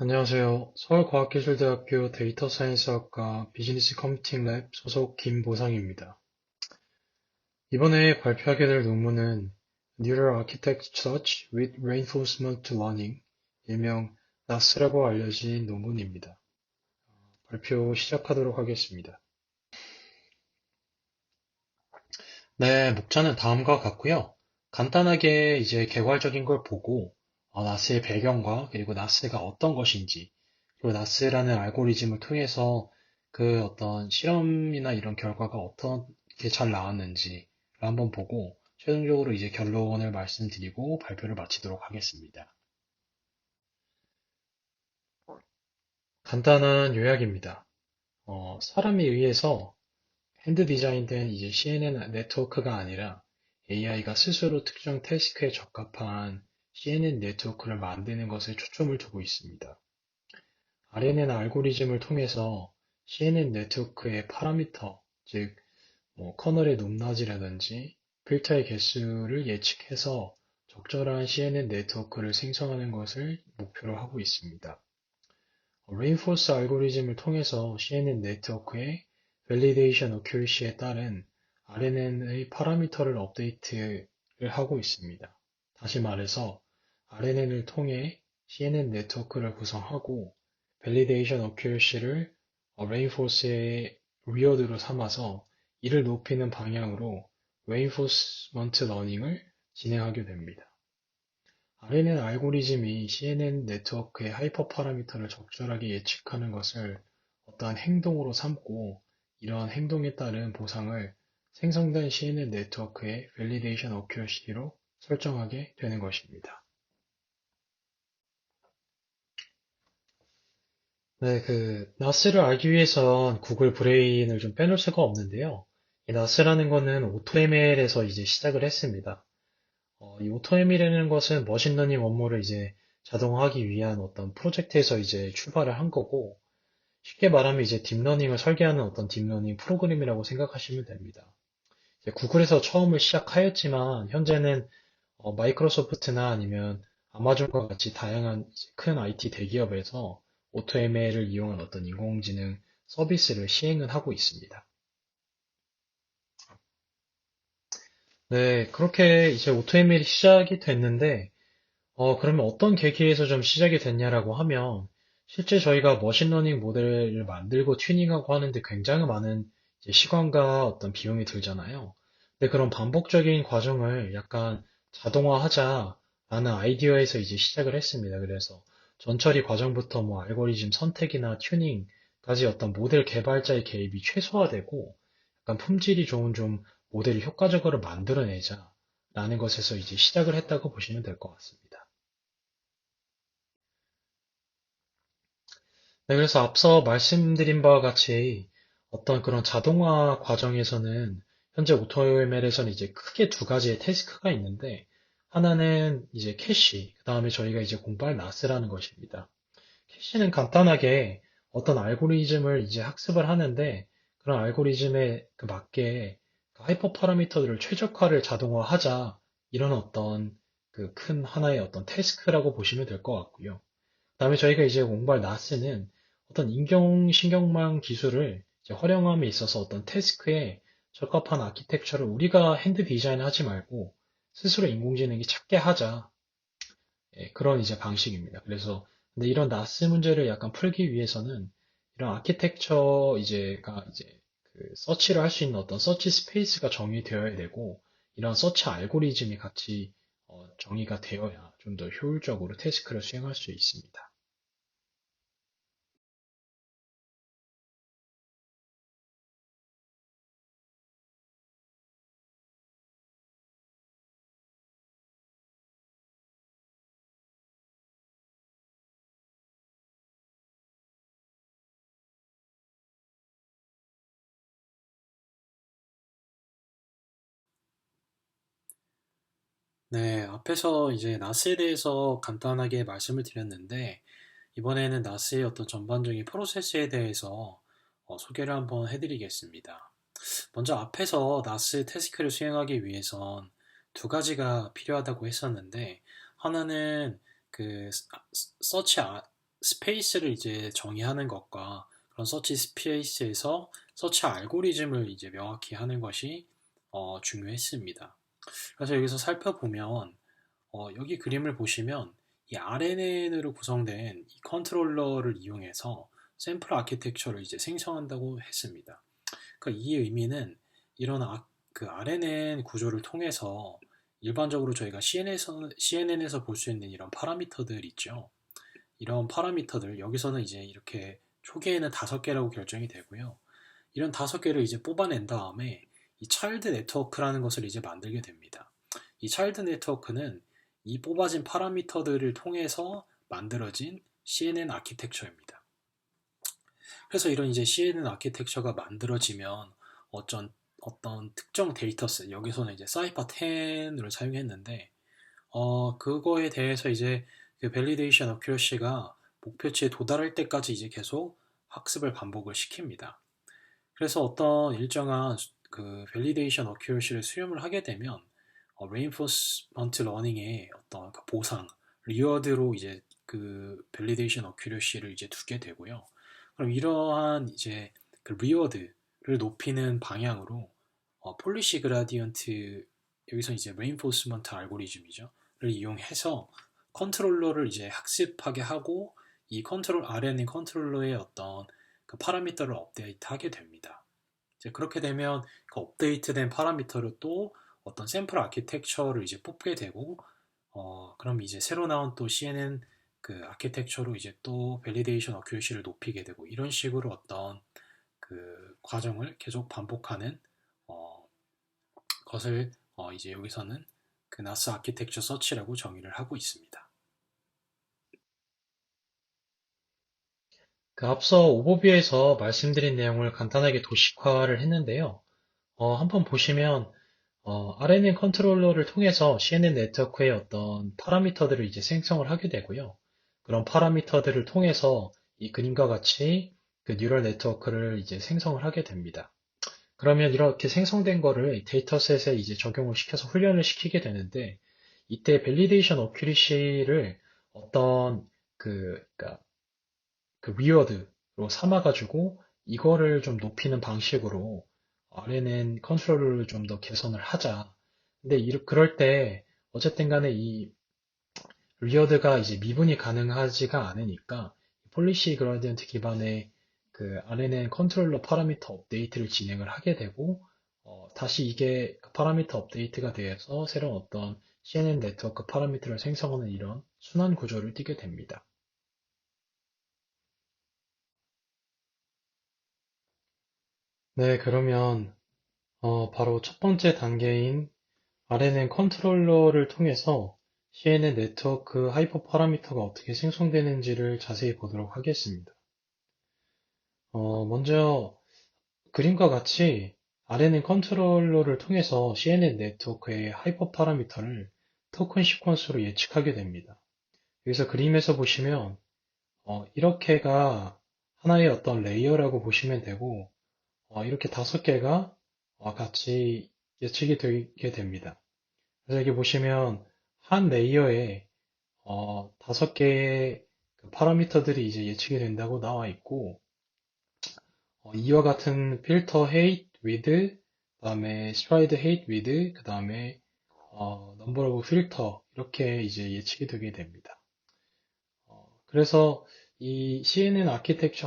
안녕하세요. 서울과학기술대학교 데이터사이언스학과 비즈니스 컴퓨팅 랩 소속 김보상입니다. 이번에 발표하게 될 논문은 Neural Architect Search with Reinforcement Learning, 일명 NAS라고 알려진 논문입니다. 발표 시작하도록 하겠습니다. 네, 목차는 다음과 같고요. 간단하게 이제 개괄적인 걸 보고 나스의 배경과 그리고 나스가 어떤 것인지 그리고 나스라는 알고리즘을 통해서 그 어떤 실험이나 이런 결과가 어떻게 잘 나왔는지를 한번 보고 최종적으로 이제 결론을 말씀드리고 발표를 마치도록 하겠습니다. 간단한 요약입니다. 사람에 의해서 핸드 디자인된 이제 CNN 네트워크가 아니라 AI가 스스로 특정 태스크에 적합한 CNN 네트워크를 만드는 것에 초점을 두고 있습니다. RNN 알고리즘을 통해서 CNN 네트워크의 파라미터, 즉 커널의 높낮이라든지 필터의 개수를 예측해서 적절한 CNN 네트워크를 생성하는 것을 목표로 하고 있습니다. 레인포스 알고리즘을 통해서 CNN 네트워크의 밸리데이션 어큐리시에 따른 RNN의 파라미터를 업데이트를 하고 있습니다. 다시 말해서 RNN을 통해 CNN 네트워크를 구성하고 밸리데이션 어큐리시를 레인포스의 리워드로 삼아서 이를 높이는 방향으로 레인포스먼트 러닝을 진행하게 됩니다. RNN 알고리즘이 CNN 네트워크의 하이퍼 파라미터를 적절하게 예측하는 것을 어떠한 행동으로 삼고 이러한 행동에 따른 보상을 생성된 CNN 네트워크의 밸리데이션 어큐러시로 설정하게 되는 것입니다. 네, 나스를 알기 위해선 구글 브레인을 좀 빼놓을 수가 없는데요. 이 나스라는 거는 AutoML에서 이제 시작을 했습니다. 이 오토엠이라는 것은 머신러닝 업무를 이제 자동화하기 위한 어떤 프로젝트에서 이제 출발을 한 거고, 쉽게 말하면 이제 딥러닝을 설계하는 어떤 딥러닝 프로그램이라고 생각하시면 됩니다. 이제 구글에서 처음을 시작하였지만, 현재는 마이크로소프트나 아니면 아마존과 같이 다양한 이제 큰 IT 대기업에서 오토ML을 이용한 어떤 인공지능 서비스를 시행은 하고 있습니다. 네, 그렇게 이제 오토ML이 시작이 됐는데, 그러면 어떤 계기에서 좀 시작이 됐냐라고 하면, 실제 저희가 머신러닝 모델을 만들고 튜닝하고 하는데 굉장히 많은 이제 시간과 어떤 비용이 들잖아요. 근데 그런 반복적인 과정을 약간 자동화하자라는 아이디어에서 이제 시작을 했습니다. 그래서 전처리 과정부터 뭐 알고리즘 선택이나 튜닝까지 어떤 모델 개발자의 개입이 최소화되고, 약간 품질이 좋은 좀 모델을 효과적으로 만들어내자라는 것에서 이제 시작을 했다고 보시면 될 것 같습니다. 네, 그래서 앞서 말씀드린 바와 같이 어떤 그런 자동화 과정에서는 현재 AutoML에서는 이제 크게 두 가지의 태스크가 있는데 하나는 이제 캐시, 그 다음에 저희가 이제 공부할 나스라는 것입니다. 캐시는 간단하게 어떤 알고리즘을 이제 학습을 하는데 그런 알고리즘에 맞게 그 하이퍼 파라미터들을 최적화를 자동화하자 이런 어떤 그 큰 하나의 어떤 태스크라고 보시면 될 것 같고요. 그다음에 저희가 이제 공부할 나스는 어떤 인공신경망 기술을 이제 활용함에 있어서 어떤 태스크에 적합한 아키텍처를 우리가 핸드 디자인하지 말고 스스로 인공지능이 찾게 하자. 예, 그런 이제 방식입니다. 그래서 근데 이런 나스 문제를 약간 풀기 위해서는 이런 아키텍처 이제가 이제 서치를 할 수 있는 어떤 서치 스페이스가 정의되어야 되고 이런 서치 알고리즘이 같이 정의가 되어야 좀 더 효율적으로 태스크를 수행할 수 있습니다. 네, 앞에서 이제 나스에 대해서 간단하게 말씀을 드렸는데, 이번에는 나스의 어떤 전반적인 프로세스에 대해서 소개를 한번 해드리겠습니다. 먼저 앞에서 나스 태스크를 수행하기 위해선 두 가지가 필요하다고 했었는데, 하나는 그 서치, 스페이스를 이제 정의하는 것과 그런 서치 스페이스에서 서치 알고리즘을 이제 명확히 하는 것이 중요했습니다. 그래서 여기서 살펴보면 여기 그림을 보시면 이 RNN으로 구성된 이 컨트롤러를 이용해서 샘플 아키텍처를 이제 생성한다고 했습니다. 그러니까 이 의미는 이런 그 RNN 구조를 통해서 일반적으로 저희가 CNN에서 볼 수 있는 이런 파라미터들 있죠. 이런 파라미터들 여기서는 이제 이렇게 초기에는 5개라고 결정이 되고요. 이런 5개를 이제 뽑아낸 다음에 이 차일드 네트워크라는 것을 이제 만들게 됩니다. 이 차일드 네트워크는 이 뽑아진 파라미터들을 통해서 만들어진 CNN 아키텍처입니다. 그래서 이런 이제 CNN 아키텍처가 만들어지면 어떤 어떤 특정 데이터셋, 여기서는 이제 사이파 10을 사용했는데 그거에 대해서 이제 그 밸리데이션 어큐러시가 목표치에 도달할 때까지 이제 계속 학습을 반복을 시킵니다. 그래서 어떤 일정한 그 밸리데이션 어큐러시를 수렴을 하게 되면 레인포스먼트 러닝의 어떤 그 보상, 리워드로 이제 그 밸리데이션 어큐러시를 이제 두게 되고요. 그럼 이러한 이제 그 리워드를 높이는 방향으로 폴리시 그라디언트, 여기서 이제 레인포스먼트 알고리즘이죠,를 이용해서 컨트롤러를 이제 학습하게 하고 이 컨트롤 RNN 컨트롤러의 어떤 그 파라미터를 업데이트하게 됩니다. 이제 그렇게 되면 그 업데이트된 파라미터로 또 어떤 샘플 아키텍처를 이제 뽑게 되고 그럼 이제 새로 나온 또 CNN 그 아키텍처로 이제 또 밸리데이션 어큐러시를 높이게 되고 이런 식으로 어떤 그 과정을 계속 반복하는 어, 것을 이제 여기서는 그 나스 아키텍처 서치라고 정의를 하고 있습니다. 그 앞서 오버뷰에서 말씀드린 내용을 간단하게 도식화를 했는데요. 한번 보시면 RNN 컨트롤러를 통해서 CNN 네트워크의 어떤 파라미터들을 이제 생성을 하게 되고요. 그런 파라미터들을 통해서 이 그림과 같이 그 뉴럴 네트워크를 이제 생성을 하게 됩니다. 그러면 이렇게 생성된 거를 데이터셋에 이제 적용을 시켜서 훈련을 시키게 되는데, 이때 밸리데이션 어큐리시를 어떤 그러니까 그 위워드로 삼아가지고 이거를 좀 높이는 방식으로 RNN 컨트롤을 좀 더 개선을 하자. 근데 그럴 때 어쨌든 간에 이 위워드가 이제 미분이 가능하지가 않으니까 폴리시 그라디언트 기반의 그 RNN 컨트롤러 파라미터 업데이트를 진행을 하게 되고 다시 이게 그 파라미터 업데이트가 되어서 새로운 어떤 CNN 네트워크 파라미터를 생성하는 이런 순환 구조를 띠게 됩니다. 네, 그러면 바로 첫 번째 단계인 RNN 컨트롤러를 통해서 CNN 네트워크 하이퍼 파라미터가 어떻게 생성되는지를 자세히 보도록 하겠습니다. 먼저 그림과 같이 RNN 컨트롤러를 통해서 CNN 네트워크의 하이퍼 파라미터를 토큰 시퀀스로 예측하게 됩니다. 여기서 그림에서 보시면 이렇게가 하나의 어떤 레이어라고 보시면 되고 이렇게 5개가 같이 예측이 되게 됩니다. 그래서 여기 보시면 한 레이어에 5개의 그 파라미터들이 이제 예측이 된다고 나와 있고 이와 같은 필터 height, width, 그다음에 stride height, width, 그다음에 number of filter 이렇게 이제 예측이 되게 됩니다. 그래서 이 CNN 아키텍처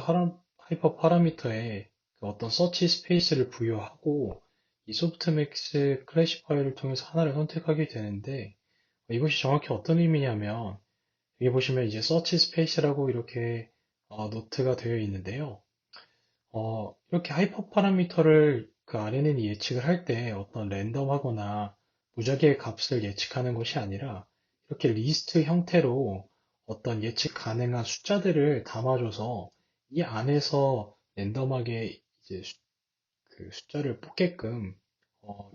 하이퍼 파라미터에 그 어떤 서치 스페이스를 부여하고 이 소프트맥스 클래시파이어를 통해서 하나를 선택하게 되는데 이것이 정확히 어떤 의미냐면 여기 보시면 이제 서치 스페이스라고 이렇게 노트가 되어 있는데요. 이렇게 하이퍼 파라미터를 그 RNN이 예측을 할 때 어떤 랜덤하거나 무작위의 값을 예측하는 것이 아니라 이렇게 리스트 형태로 어떤 예측 가능한 숫자들을 담아줘서 이 안에서 랜덤하게 이제 그 숫자를 뽑게끔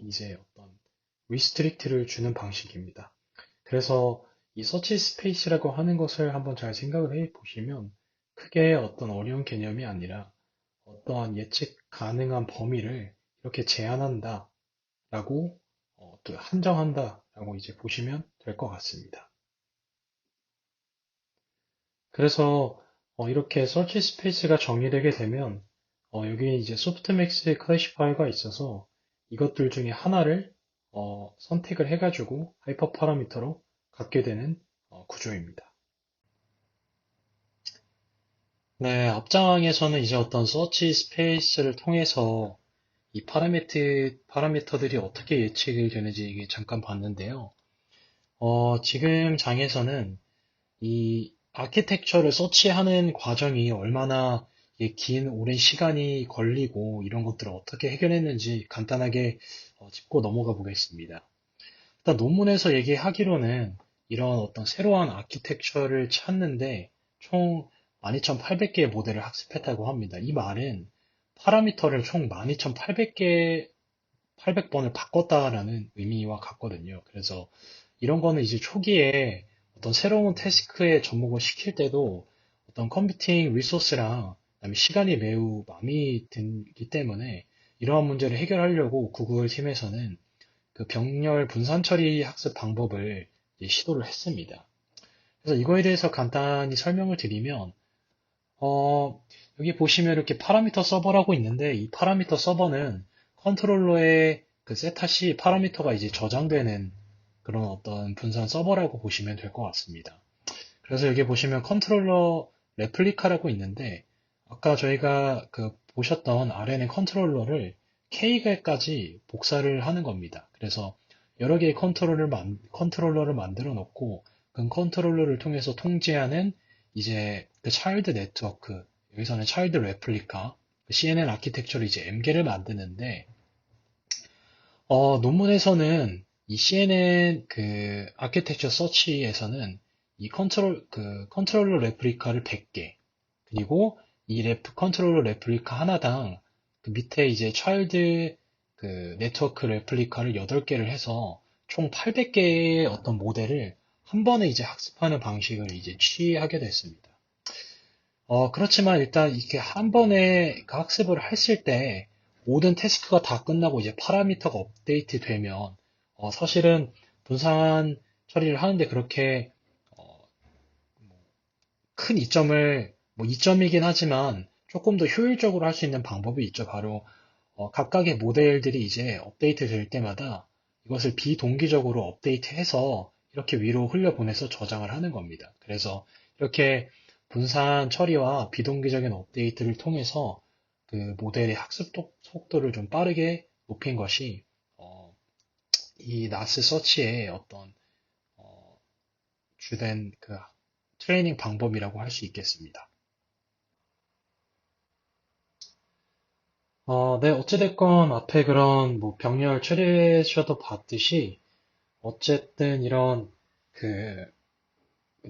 이제 어떤 리스트릭트를 주는 방식입니다. 그래서 이 서치 스페이스라고 하는 것을 한번 잘 생각을 해 보시면 크게 어떤 어려운 개념이 아니라 어떠한 예측 가능한 범위를 이렇게 제한한다라고 또 한정한다라고 이제 보시면 될 것 같습니다. 그래서 이렇게 서치 스페이스가 정리되게 되면 여기 이제 소프트맥스 클래시파이어가 있어서 이것들 중에 하나를 선택을 해가지고 하이퍼 파라미터로 갖게 되는 구조입니다. 네, 앞장에서는 이제 어떤 서치 스페이스를 통해서 이 파라미터들이 어떻게 예측이 되는지 이게 잠깐 봤는데요. 지금 장에서는 이 아키텍처를 서치하는 과정이 얼마나 긴 오랜 시간이 걸리고 이런 것들을 어떻게 해결했는지 간단하게 짚고 넘어가 보겠습니다. 일단 논문에서 얘기하기로는 이런 어떤 새로운 아키텍처를 찾는데 총 12,800개의 모델을 학습했다고 합니다. 이 말은 파라미터를 총 12,800개, 800번을 바꿨다라는 의미와 같거든요. 그래서 이런 거는 이제 초기에 어떤 새로운 태스크에 접목을 시킬 때도 어떤 컴퓨팅 리소스랑 그다음에 시간이 매우 많이 들기 때문에 이러한 문제를 해결하려고 구글 팀에서는 그 병렬 분산 처리 학습 방법을 이제 시도를 했습니다. 그래서 이거에 대해서 간단히 설명을 드리면, 여기 보시면 이렇게 파라미터 서버라고 있는데, 이 파라미터 서버는 컨트롤러의 그 세타시 파라미터가 이제 저장되는 그런 어떤 분산 서버라고 보시면 될 것 같습니다. 그래서 여기 보시면 컨트롤러 레플리카라고 있는데, 아까 저희가 그 보셨던 RNN 컨트롤러를 K개까지 복사를 하는 겁니다. 그래서 여러 개의 컨트롤러를 만들어 놓고, 그 컨트롤러를 통해서 통제하는 이제 그 차일드 네트워크, 여기서는 차일드 레플리카, CNN 아키텍처를 이제 M개를 만드는데, 논문에서는 이 CNN 그 아키텍처 서치에서는 이 컨트롤러 레플리카를 100개, 그리고 이 컨트롤러 레플리카 하나당 그 밑에 이제 차일드 그 네트워크 레플리카를 8개를 해서 총 800개의 어떤 모델을 한 번에 이제 학습하는 방식을 이제 취하게 됐습니다. 그렇지만 일단 이렇게 한 번에 그 학습을 했을 때 모든 태스크가 다 끝나고 이제 파라미터가 업데이트 되면 사실은 분산 처리를 하는데 그렇게 어, 큰 이점을 뭐 이점이긴 하지만 조금 더 효율적으로 할 수 있는 방법이 있죠. 바로 각각의 모델들이 이제 업데이트 될 때마다 이것을 비동기적으로 업데이트해서 이렇게 위로 흘려보내서 저장을 하는 겁니다. 그래서 이렇게 분산 처리와 비동기적인 업데이트를 통해서 그 모델의 학습 속도를 좀 빠르게 높인 것이 어, 이 나스 서치의 어떤 어, 주된 그 트레이닝 방법이라고 할 수 있겠습니다. 네, 어찌됐건 앞에 그런 뭐 병렬 처리에서도 봤듯이 어쨌든 이런 그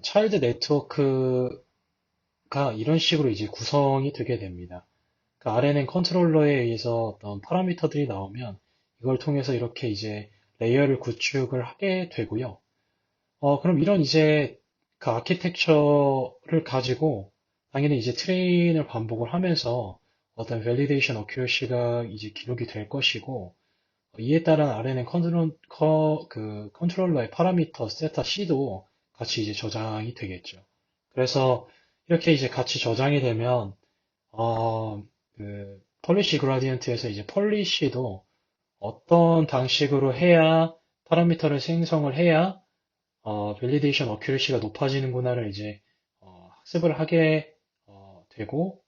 차일드 네트워크가 이런 식으로 이제 구성이 되게 됩니다. 그 아래는 컨트롤러에 의해서 어떤 파라미터들이 나오면 이걸 통해서 이렇게 이제 레이어를 구축을 하게 되고요. 그럼 이런 이제 그 아키텍처를 가지고 당연히 이제 트레인을 반복을 하면서 어떤 밸리데이션 어큐러시가 이제 기록이 될 것이고 이에 따른 아래는 그 컨트롤러의 파라미터 세타 C도 같이 이제 저장이 되겠죠. 그래서 이렇게 이제 같이 저장이 되면 그 폴리시 그라디언트에서 이제 폴리시도 어떤 방식으로 해야 파라미터를 생성을 해야 밸리데이션 어큐러시가 높아지는구나를 이제 학습을 하게 되고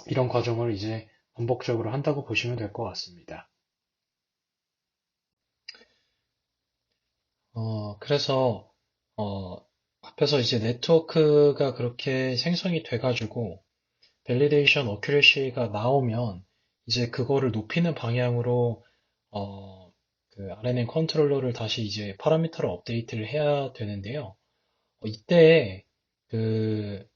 이런 과정을 이제 반복적으로 한다고 보시면 될 것 같습니다. 그래서 어, 앞에서 이제 네트워크가 그렇게 생성이 돼가지고 밸리데이션 어큐러시가 나오면 이제 그거를 높이는 방향으로 그 RNN 컨트롤러를 다시 이제 파라미터를 업데이트를 해야 되는데요. 이때 그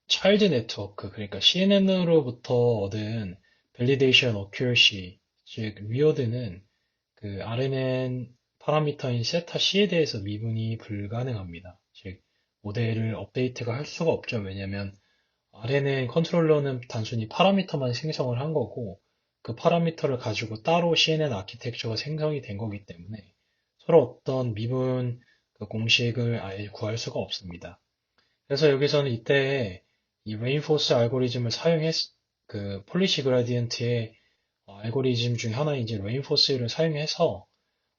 차일드 네트워크, 그러니까 CNN으로부터 얻은 밸리데이션 어큐러시, 즉 리어드는 그 RNN 파라미터인 세타 C에 대해서 미분이 불가능합니다. 즉 모델을 업데이트가 할 수가 없죠. 왜냐하면 RNN 컨트롤러는 단순히 파라미터만 생성을 한 거고 그 파라미터를 가지고 따로 CNN 아키텍처가 생성이 된 거기 때문에 서로 어떤 미분 그 공식을 아예 구할 수가 없습니다. 그래서 여기서는 이때 이 레인포스 알고리즘을 그 폴리시 그라디언트의 알고리즘 중 하나인 이제 레인포스를 사용해서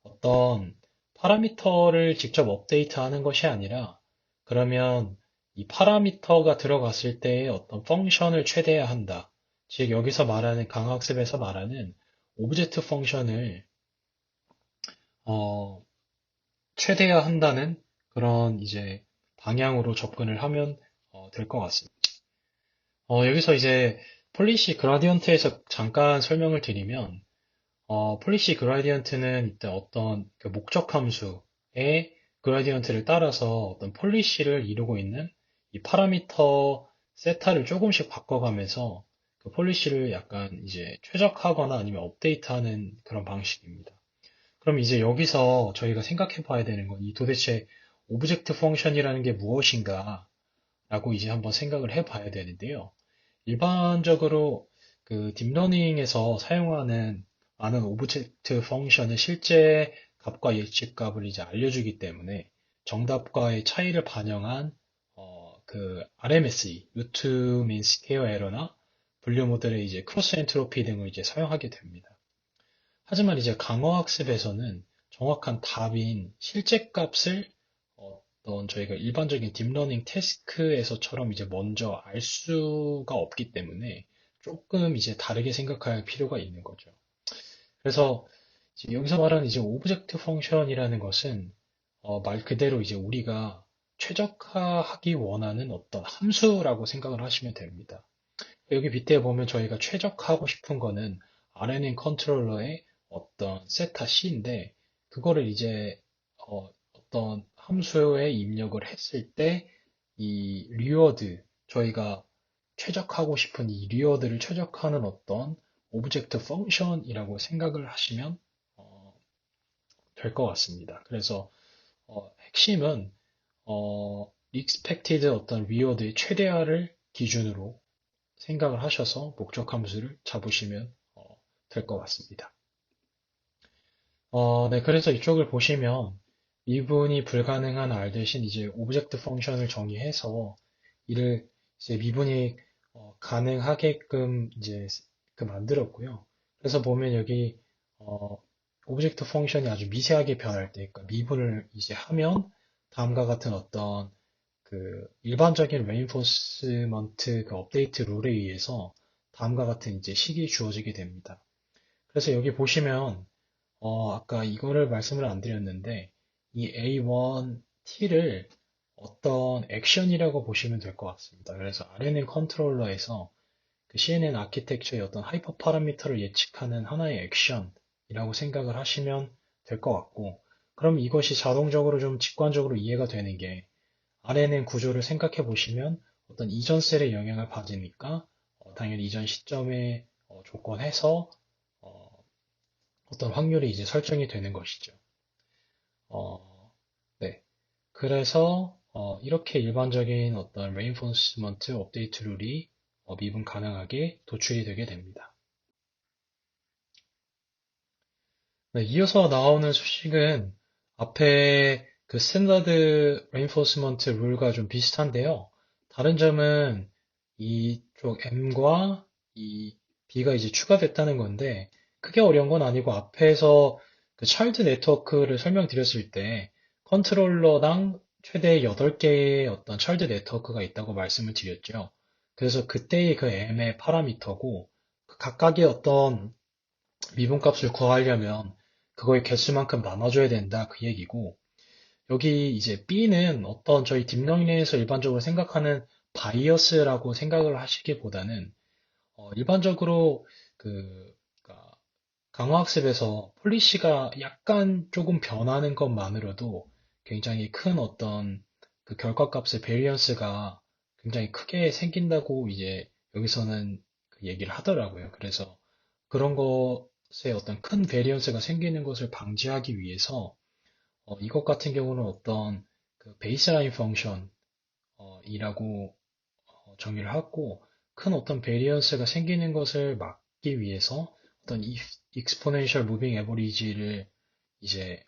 어떤 파라미터를 직접 업데이트하는 것이 아니라 그러면 이 파라미터가 들어갔을 때의 어떤 펑션을 최대화한다. 즉 여기서 말하는 강학습에서 말하는 오브젝트 펑션을 어, 최대화한다는 그런 이제 방향으로 접근을 하면 될 것 같습니다. 여기서 이제 폴리시 그라디언트에서 잠깐 설명을 드리면 폴리시 그라디언트는 일단 어떤 그 목적 함수의 그라디언트를 따라서 어떤 폴리시를 이루고 있는 이 파라미터 세타를 조금씩 바꿔가면서 그 폴리시를 약간 이제 최적화하거나 아니면 업데이트하는 그런 방식입니다. 그럼 이제 여기서 저희가 생각해 봐야 되는 건 이 도대체 오브젝트 펑션이라는 게 무엇인가 라고 이제 한번 생각을 해 봐야 되는데요. 일반적으로 그 딥러닝에서 사용하는 많은 오브젝트 펑션은 실제 값과 예측값을 이제 알려주기 때문에 정답과의 차이를 반영한 그 RMSE, 루트 민 스퀘어 에러나 분류 모델의 이제 크로스 엔트로피 등을 이제 사용하게 됩니다. 하지만 이제 강어학습에서는 정확한 답인 실제 값을 어떤 저희가 일반적인 딥러닝 태스크에서처럼 이제 먼저 알 수가 없기 때문에 조금 이제 다르게 생각할 필요가 있는 거죠. 그래서 이제 여기서 말하는 이제 오브젝트 펑션이라는 것은 말 그대로 이제 우리가 최적화하기 원하는 어떤 함수라고 생각을 하시면 됩니다. 여기 밑에 보면 저희가 최적화하고 싶은 거는 RNN 컨트롤러의 어떤 세타 C인데 그거를 이제 떤 함수에 입력을 했을 때 이 리워드 저희가 최적화하고 싶은 이 리워드를 최적화하는 어떤 오브젝트 펑션이라고 생각을 하시면 될 것 같습니다. 그래서 핵심은 expected 어떤 리워드의 최대화를 기준으로 생각을 하셔서 목적 함수를 잡으시면 될 것 같습니다. 네, 그래서 이쪽을 보시면 미분이 불가능한 R 대신 이제 오브젝트 펑션을 정의해서 이를 이제 미분이 가능하게끔 이제 그 만들었고요. 그래서 보면 여기 어, 오브젝트 펑션이 아주 미세하게 변할 때, 그러니까 미분을 이제 하면 다음과 같은 어떤 그 일반적인 레인포스먼트 그 업데이트 룰에 의해서 다음과 같은 이제 식이 주어지게 됩니다. 그래서 여기 보시면 아까 이거를 말씀을 안 드렸는데 이 A1T를 어떤 액션이라고 보시면 될 것 같습니다. 그래서 RNN 컨트롤러에서 그 CNN 아키텍처의 어떤 하이퍼 파라미터를 예측하는 하나의 액션이라고 생각을 하시면 될 것 같고 그럼 이것이 자동적으로 좀 직관적으로 이해가 되는 게 RNN 구조를 생각해 보시면 어떤 이전 셀에 영향을 받으니까 당연히 이전 시점에 조건해서 어, 어떤 확률이 이제 설정이 되는 것이죠. 네. 그래서 이렇게 일반적인 어떤 레인포스먼트 업데이트 룰이 미분 가능하게 도출이 되게 됩니다. 네, 이어서 나오는 소식은 앞에 그 스탠다드 레인포스먼트 룰과 좀 비슷한데요. 다른 점은 이쪽 M과 이 B가 이제 추가됐다는 건데 크게 어려운 건 아니고 앞에서 그 차일드 네트워크를 설명드렸을 때 컨트롤러당 최대 8개의 어떤 차일드 네트워크가 있다고 말씀을 드렸죠. 그래서 그때의 그 M의 파라미터고 그 각각의 어떤 미분값을 구하려면 그거의 개수만큼 나눠줘야 된다 그 얘기고 여기 이제 B는 어떤 저희 딥러닝에서 일반적으로 생각하는 바이어스라고 생각을 하시기보다는 일반적으로 그러니까 강화학습에서 폴리시가 약간 조금 변하는 것만으로도 굉장히 큰 어떤 그 결과값의 베리언스가 굉장히 크게 생긴다고 이제 여기서는 그 얘기를 하더라고요. 그래서 그런 것에 어떤 큰 베리언스가 생기는 것을 방지하기 위해서 이것 같은 경우는 어떤 그 베이스라인 펑션이라고 정의를 하고 큰 어떤 베리언스가 생기는 것을 막기 위해서 어떤 익스포넨셜 무빙 에버리지를 이제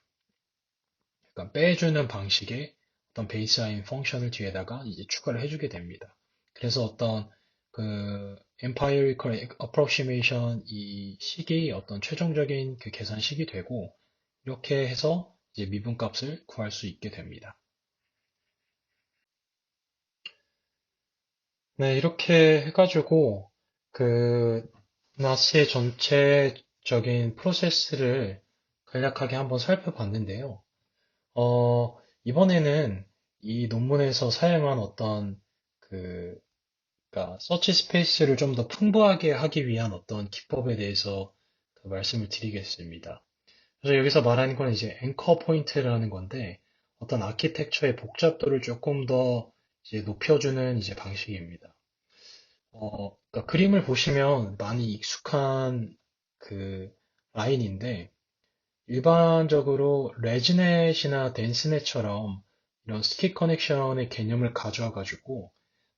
약간 빼주는 방식의 어떤 베이스라인 펑션을 뒤에다가 이제 추가를 해주게 됩니다. 그래서 어떤 그 empirical approximation 이 식이 어떤 최종적인 그 계산식이 되고 이렇게 해서 이제 미분값을 구할 수 있게 됩니다. 네, 이렇게 해가지고 그 나스의 전체적인 프로세스를 간략하게 한번 살펴봤는데요. 이번에는 이 논문에서 사용한 어떤 그, 그러니까 서치 스페이스를 좀 더 풍부하게 하기 위한 어떤 기법에 대해서 그 말씀을 드리겠습니다. 그래서 여기서 말하는 건 이제 앵커 포인트라는 건데 어떤 아키텍처의 복잡도를 조금 더 이제 높여주는 이제 방식입니다. 그러니까 그림을 보시면 많이 익숙한 그 라인인데 일반적으로 레지넷이나 덴스넷처럼 이런 스킵 커넥션의 개념을 가져와 가지고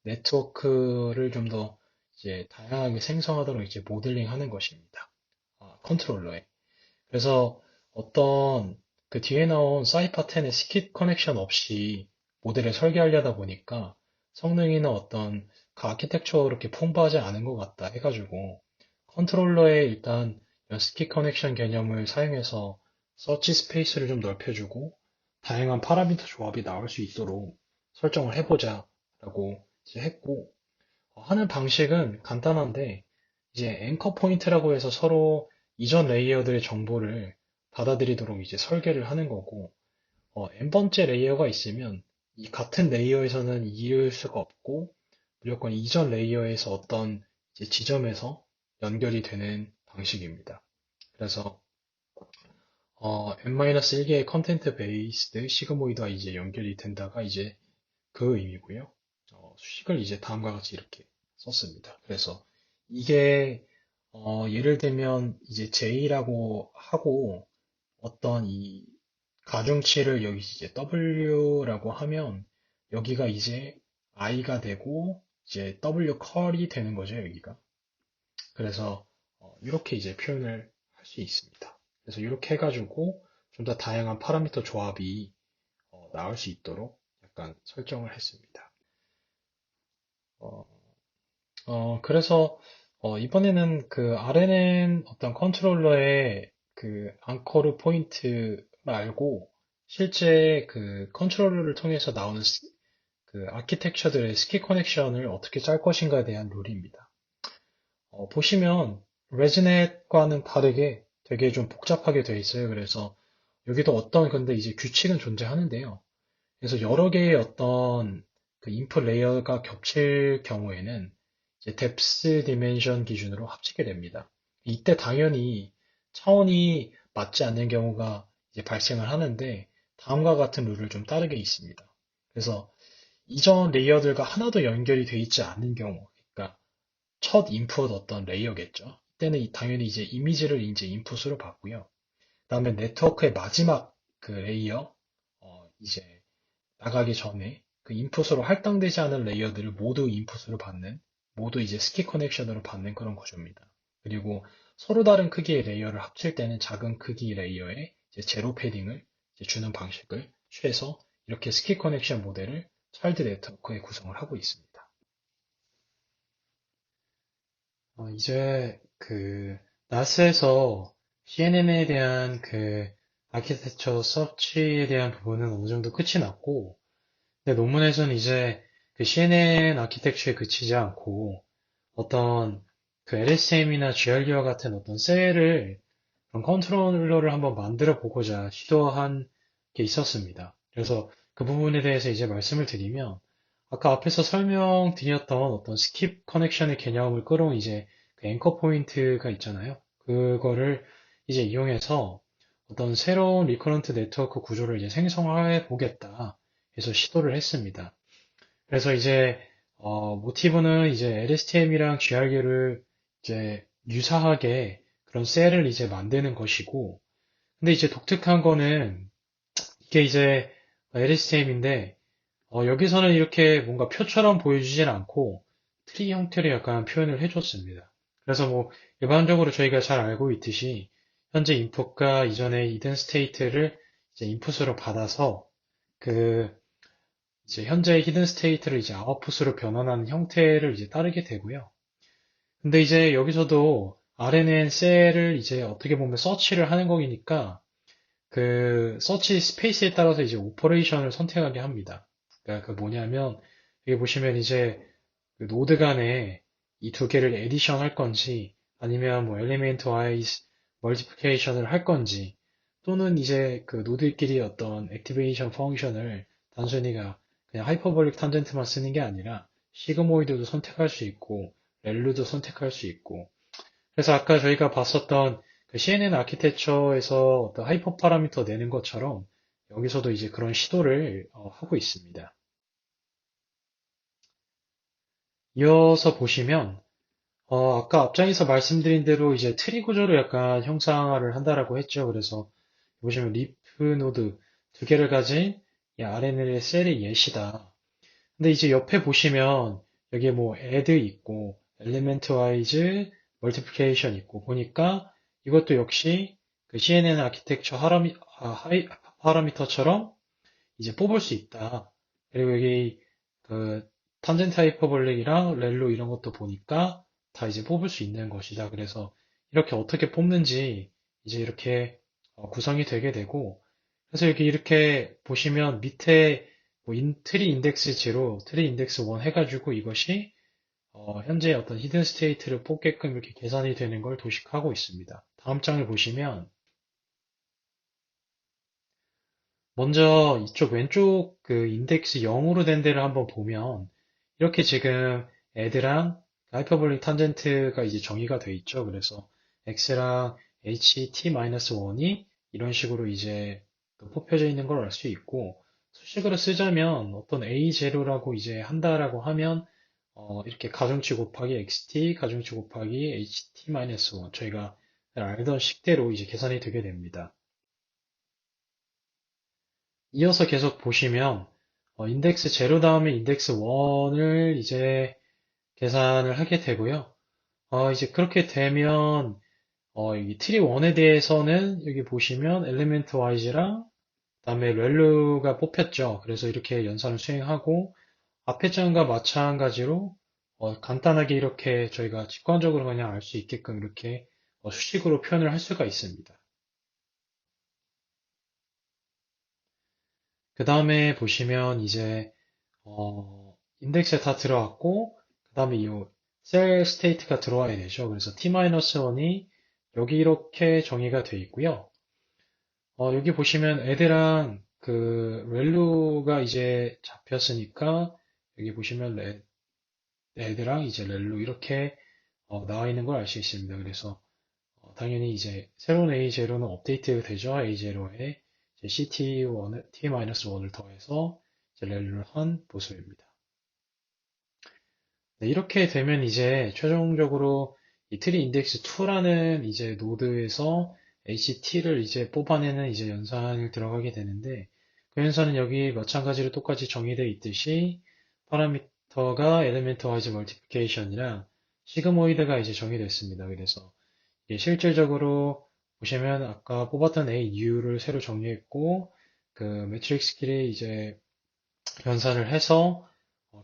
네트워크를 좀 더 이제 다양하게 생성하도록 이제 모델링 하는 것입니다. 컨트롤러에. 그래서 어떤 그 뒤에 나온 사이파10의 스킵 커넥션 없이 모델을 설계하려다 보니까 성능이나 어떤 그 아키텍처가 그렇게 풍부하지 않은 것 같다 해가지고 컨트롤러에 일단 이런 스킵 커넥션 개념을 사용해서 서치 스페이스를 좀 넓혀주고 다양한 파라미터 조합이 나올 수 있도록 설정을 해보자 라고 이제 했고 하는 방식은 간단한데 이제 앵커 포인트라고 해서 서로 이전 레이어들의 정보를 받아들이도록 이제 설계를 하는 거고 n번째 레이어가 있으면 이 같은 레이어에서는 이을 수가 없고 무조건 이전 레이어에서 어떤 이제 지점에서 연결이 되는 방식입니다. 그래서 n-1개의 컨텐트 베이스드 시그모이드와 이제 연결이 된다가 이제 그 의미고요. 수식을 이제 다음과 같이 이렇게 썼습니다. 그래서 이게 예를 들면 이제 J라고 하고 어떤 이 가중치를 여기 이제 W라고 하면 여기가 이제 I가 되고 이제 W 컬이 되는 거죠, 여기가. 그래서 이렇게 이제 표현을 할 수 있습니다. 그래서 이렇게 해가지고 좀 더 다양한 파라미터 조합이 나올 수 있도록 약간 설정을 했습니다. 어, 그래서 이번에는 그 RNN 어떤 컨트롤러의 그 앙코르 포인트 말고 실제 그 컨트롤러를 통해서 나오는 그 아키텍처들의 스키 커넥션을 어떻게 짤 것인가에 대한 룰입니다. 보시면 레지넷과는 다르게 되게 좀 복잡하게 되어 있어요. 그래서 여기도 어떤 근데 이제 규칙은 존재하는데요. 그래서 여러 개의 어떤 그 인풋 레이어가 겹칠 경우에는 이제 depth dimension 기준으로 합치게 됩니다. 이때 당연히 차원이 맞지 않는 경우가 이제 발생을 하는데 다음과 같은 룰을 좀 따르게 있습니다. 그래서 이전 레이어들과 하나도 연결이 되어 있지 않은 경우, 그러니까 첫 인풋 어떤 레이어겠죠. 이때는 당연히 이제 이미지를 이제 인풋으로 받고요. 그다음에 네트워크의 마지막 그 레이어, 이제 나가기 전에 그 인풋으로 할당되지 않은 레이어들을 모두 인풋으로 받는, 모두 이제 스키 커넥션으로 받는 그런 구조입니다. 그리고 서로 다른 크기의 레이어를 합칠 때는 작은 크기 레이어에 이제 제로 패딩을 이제 주는 방식을 취해서 이렇게 스키 커넥션 모델을 차일드 네트워크에 구성을 하고 있습니다. 이제 그 나스에서 CNN에 대한 그 아키텍처 서치에 대한 부분은 어느 정도 끝이 났고, 근데 논문에서는 이제 그 CNN 아키텍처에 그치지 않고 어떤 그 LSTM이나 GRU와 같은 어떤 셀을 그런 컨트롤러를 한번 만들어 보고자 시도한 게 있었습니다. 그래서 그 부분에 대해서 이제 말씀을 드리면 아까 앞에서 설명드렸던 어떤 스킵 커넥션의 개념을 끌어온 이제 그 앵커 포인트가 있잖아요. 그거를 이제 이용해서 어떤 새로운 리커런트 네트워크 구조를 이제 생성해 보겠다 해서 시도를 했습니다. 그래서 이제 모티브는 이제 LSTM이랑 GRU를 이제 유사하게 그런 셀을 이제 만드는 것이고, 근데 이제 독특한 거는 이게 이제 LSTM인데 여기서는 이렇게 뭔가 표처럼 보여주진 않고 트리 형태로 약간 표현을 해줬습니다. 그래서 뭐 일반적으로 저희가 잘 알고 있듯이 현재 인풋과 이전의 이든 스테이트를 이제 인풋으로 받아서 그 이제 현재의 히든 스테이트를 이제 아웃풋으로 변환하는 형태를 이제 따르게 되고요. 근데 이제 여기서도 RNN 셀을 이제 어떻게 보면 서치를 하는 거니까 그 서치 스페이스에 따라서 이제 오퍼레이션을 선택하게 합니다. 그러니까 그 뭐냐면 여기 보시면 이제 그 노드 간에 이 두 개를 에디션 할 건지 아니면 뭐 엘리멘트 와이즈 멀티플리케이션을 할 건지 또는 이제 그 노드끼리 어떤 액티베이션 펑션을 단순히가 그냥 하이퍼볼릭 탄젠트만 쓰는 게 아니라 시그모이드도 선택할 수 있고 렐루도 선택할 수 있고 그래서 아까 저희가 봤었던 그 CNN 아키텍처에서 어떤 하이퍼 파라미터 내는 것처럼 여기서도 이제 그런 시도를 하고 있습니다. 이어서 보시면 아까 앞장에서 말씀드린 대로 이제 트리 구조를 약간 형상화를 한다라고 했죠. 그래서 보시면 리프 노드 두 개를 가진 이 RNL의 셀의 예시다. 근데 이제 옆에 보시면 여기에 뭐 add 있고 element wise multiplication 있고 보니까 이것도 역시 그 CNN 아키텍처 파라미터처럼 이제 뽑을 수 있다. 그리고 여기 그 탄젠트 하이퍼볼릭이랑 렐로 이런 것도 보니까 다 이제 뽑을 수 있는 것이다. 그래서 이렇게 어떻게 뽑는지 이제 이렇게 구성이 되게 되고 그래서 여기 이렇게 보시면 밑에 뭐 트리 인덱스 0, 트리 인덱스 1 해가지고 이것이 현재 어떤 히든 스테이트를 뽑게끔 이렇게 계산이 되는 걸 도식하고 있습니다. 다음 장을 보시면 먼저 이쪽 왼쪽 그 인덱스 0으로 된 데를 한번 보면 이렇게 지금 애드랑 하이퍼볼릭 탄젠트가 이제 정의가 돼 있죠. 그래서 x랑 ht-1이 이런 식으로 이제 또 뽑혀져 있는 걸 알 수 있고 수식으로 쓰자면 어떤 a0라고 이제 한다라고 하면 이렇게 가중치 곱하기 xt 가중치 곱하기 ht-1 저희가 알던 식대로 이제 계산이 되게 됩니다. 이어서 계속 보시면 인덱스 0 다음에 인덱스 1을 이제 계산을 하게 되고요. 이제 그렇게 되면 여기 트리 1에 대해서는 여기 보시면 엘리멘트 와이즈랑 그다음에 렐루가 뽑혔죠. 그래서 이렇게 연산을 수행하고 앞에 장과 마찬가지로 간단하게 이렇게 저희가 직관적으로 그냥 알 수 있게끔 이렇게 수식으로 표현을 할 수가 있습니다. 그 다음에 보시면 이제 인덱스에 다 들어왔고 그 다음에 이 셀 스테이트가 들어와야 되죠. 그래서 t-1이 여기 이렇게 정의가 되어 있고요. 여기 보시면 애들랑 그 렐루가 이제 잡혔으니까 여기 보시면 애들랑 이제 렐루 이렇게 나와 있는 걸 알 수 있습니다. 그래서 당연히 이제 새로운 A0는 업데이트 되죠. A0에 CT1, T-1을 더해서 이제 렐루를 한 모습입니다. 네, 이렇게 되면 이제 최종적으로 이 트리 인덱스 2라는 이제 노드에서 HT를 이제 뽑아내는 이제 연산을 들어가게 되는데 그 연산은 여기 마찬가지로 똑같이 정의되어 있듯이 파라미터가 엘리멘트 와이즈 멀티플리케이션이랑 시그모이드가 이제 정의됐습니다. 그래서 이게 실질적으로 보시면 아까 뽑았던 AU를 새로 정리했고 그 매트릭스 길이 이제 연산을 해서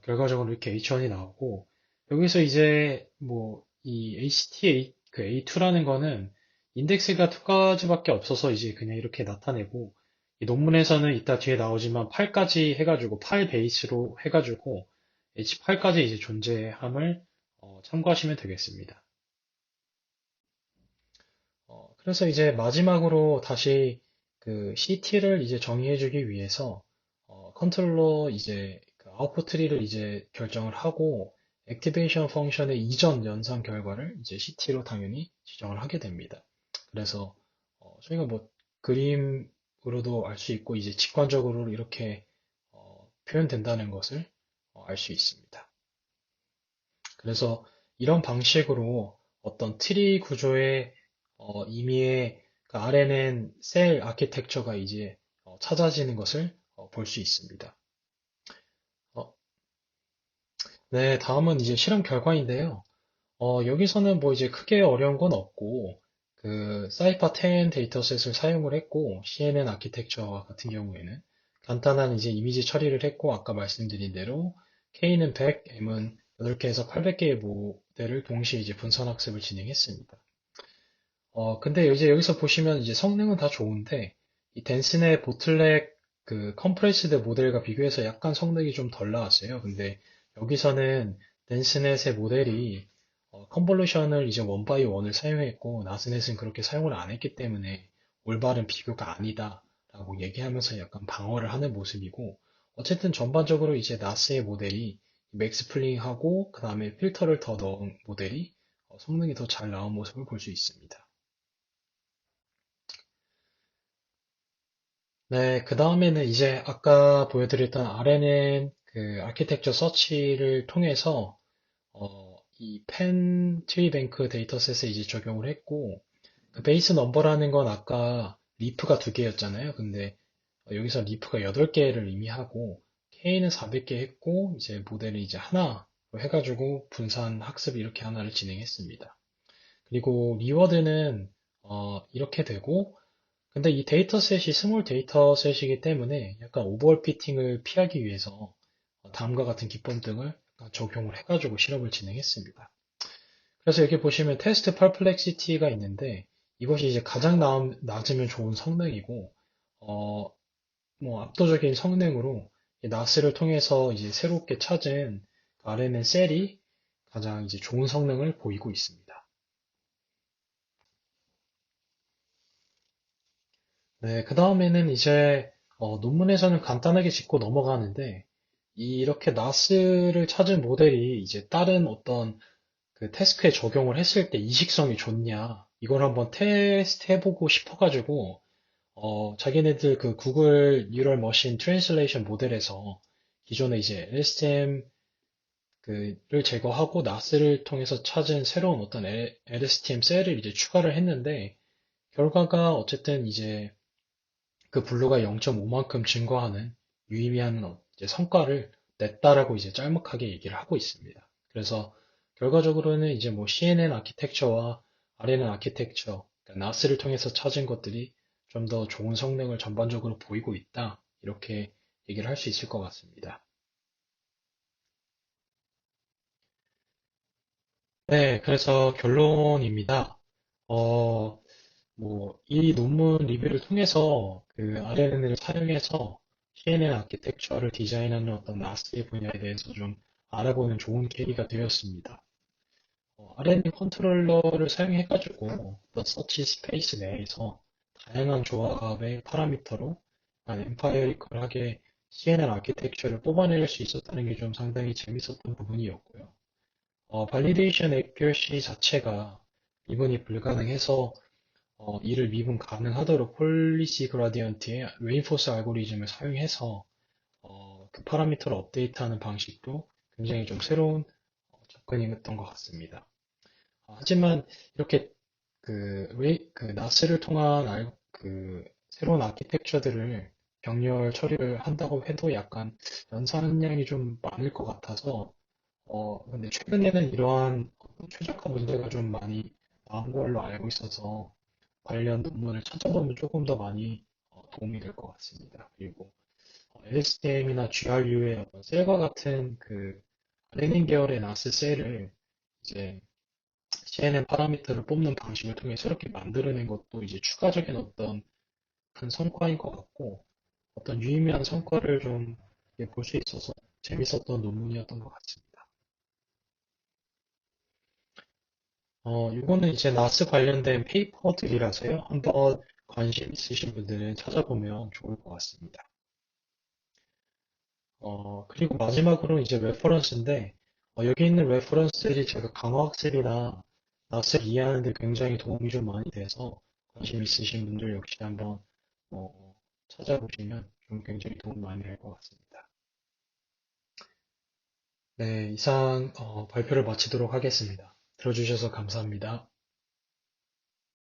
결과적으로 이렇게 H1이 나오고 여기서 이제 뭐 이 HT 그 A2라는 거는 인덱스가 두 가지밖에 없어서 이제 그냥 이렇게 나타내고 이 논문에서는 이따 뒤에 나오지만 8까지 해가지고 8 베이스로 해가지고 H8까지 이제 존재함을 참고하시면 되겠습니다. 그래서 이제 마지막으로 다시 그 CT를 이제 정의해주기 위해서 컨트롤러 이제 그 아웃풋 트리를 이제 결정을 하고 액티베이션 펑션의 이전 연산 결과를 이제 CT로 당연히 지정을 하게 됩니다. 그래서 저희가 뭐 그림으로도 알 수 있고 이제 직관적으로 이렇게 표현된다는 것을 알 수 있습니다. 그래서 이런 방식으로 어떤 트리 구조의 임의의 그 RNN 셀 아키텍처가 이제 찾아지는 것을 볼 수 있습니다. 어, 네, 다음은 이제 실험 결과인데요. 여기서는 뭐 이제 크게 어려운 건 없고, 그 사이파 10 데이터셋을 사용을 했고, CNN 아키텍처 같은 경우에는. 간단한 이제 이미지 처리를 했고, 아까 말씀드린 대로 K는 100, M은 8개에서 800개의 모델을 동시에 이제 분선 학습을 진행했습니다. 근데 이제 여기서 보시면 이제 성능은 다 좋은데, 이 덴슨의 보틀렉 그 컴프레스드 모델과 비교해서 약간 성능이 좀 덜 나왔어요. 근데 여기서는 덴스넷의 모델이 컨볼루션을 이제 원 바이 원을 사용했고, 나스넷은 그렇게 사용을 안 했기 때문에 올바른 비교가 아니다라고 얘기하면서 약간 방어를 하는 모습이고, 어쨌든 전반적으로 이제 나스의 모델이 맥스 플링하고, 그 다음에 필터를 더 넣은 모델이 성능이 더 잘 나온 모습을 볼 수 있습니다. 네, 그 다음에는 이제 아까 보여드렸던 RNN 그 아키텍처 서치를 통해서 이 펜 트리뱅크 데이터셋에 이제 적용을 했고, 그 베이스 넘버라는 건 아까 리프가 2개였잖아요. 근데 여기서 리프가 8개를 의미하고 K는 400개 했고, 이제 모델을 이제 하나로 해가지고 분산 학습 이렇게 하나를 진행했습니다. 그리고 리워드는 이렇게 되고, 근데 이 데이터셋이 스몰 데이터셋이기 때문에 약간 오버올 피팅을 피하기 위해서 다음과 같은 기법 등을 약간 적용을 해가지고 실험을 진행했습니다. 그래서 여기 보시면 테스트 퍼플렉시티가 있는데 이것이 이제 가장 낮으면 좋은 성능이고 어, 뭐 압도적인 성능으로 나스를 통해서 이제 새롭게 찾은 RNN 셀이 가장 이제 좋은 성능을 보이고 있습니다. 네, 그 다음에는 이제 논문에서는 간단하게 짚고 넘어가는데 이렇게 나스를 찾은 모델이 이제 다른 어떤 그 태스크에 적용을 했을 때 이식성이 좋냐 이걸 한번 테스트 해보고 싶어가지고 자기네들 그 구글 뉴럴 머신 트랜슬레이션 모델에서 기존에 이제 LSTM 그를 제거하고 나스를 통해서 찾은 새로운 어떤 LSTM 셀을 이제 추가를 했는데 결과가 어쨌든 이제 그 블루가 0.5만큼 증거하는 유의미한 이제 성과를 냈다라고 이제 짤막하게 얘기를 하고 있습니다. 그래서 결과적으로는 이제 뭐 CNN 아키텍처와 RNN 아키텍처, 그러니까 나스를 통해서 찾은 것들이 좀 더 좋은 성능을 전반적으로 보이고 있다. 이렇게 얘기를 할 수 있을 것 같습니다. 네, 그래서 결론입니다. 어, 뭐, 이 논문 리뷰를 통해서 그 RNN을 사용해서 CNN 아키텍처를 디자인하는 어떤 나스의 분야에 대해서 좀 알아보는 좋은 계기가 되었습니다. RNN 컨트롤러를 사용해가지고 어떤 서치 스페이스 내에서 다양한 조합의 파라미터로 엠파이어리컬하게 CNN 아키텍처를 뽑아낼 수 있었다는 게 좀 상당히 재밌었던 부분이었고요. 발리데이션 accuracy 자체가 미분이 불가능해서 이를 미분 가능하도록 폴리시 그라디언트의 레인포스 알고리즘을 사용해서 그 파라미터를 업데이트하는 방식도 굉장히 좀 새로운 접근이었던 것 같습니다. 하지만 이렇게 그 나스를 통한 그 새로운 아키텍처들을 병렬 처리를 한다고 해도 약간 연산량이 좀 많을 것 같아서 근데 최근에는 이러한 최적화 문제가 좀 많이 나온 걸로 알고 있어서 관련 논문을 찾아보면 조금 더 많이 도움이 될 것 같습니다. 그리고 LSTM이나 GRU의 어떤 셀과 같은 그 레닌 계열의 나스 셀을 이제 CNN 파라미터를 뽑는 방식을 통해 새롭게 만들어낸 것도 이제 추가적인 어떤 큰 성과인 것 같고 어떤 유의미한 성과를 좀 볼 수 있어서 재밌었던 논문이었던 것 같습니다. 이거는 이제 나스 관련된 페이퍼들이라서요. 한번 관심 있으신 분들은 찾아보면 좋을 것 같습니다. 그리고 마지막으로 이제 레퍼런스인데, 여기 있는 레퍼런스들이 제가 강화학습이나 나스를 이해하는 데 굉장히 도움이 좀 많이 돼서 관심 있으신 분들 역시 한번 어, 찾아보시면 좀 굉장히 도움이 많이 될 것 같습니다. 네, 이상 발표를 마치도록 하겠습니다. 들어주셔서 감사합니다.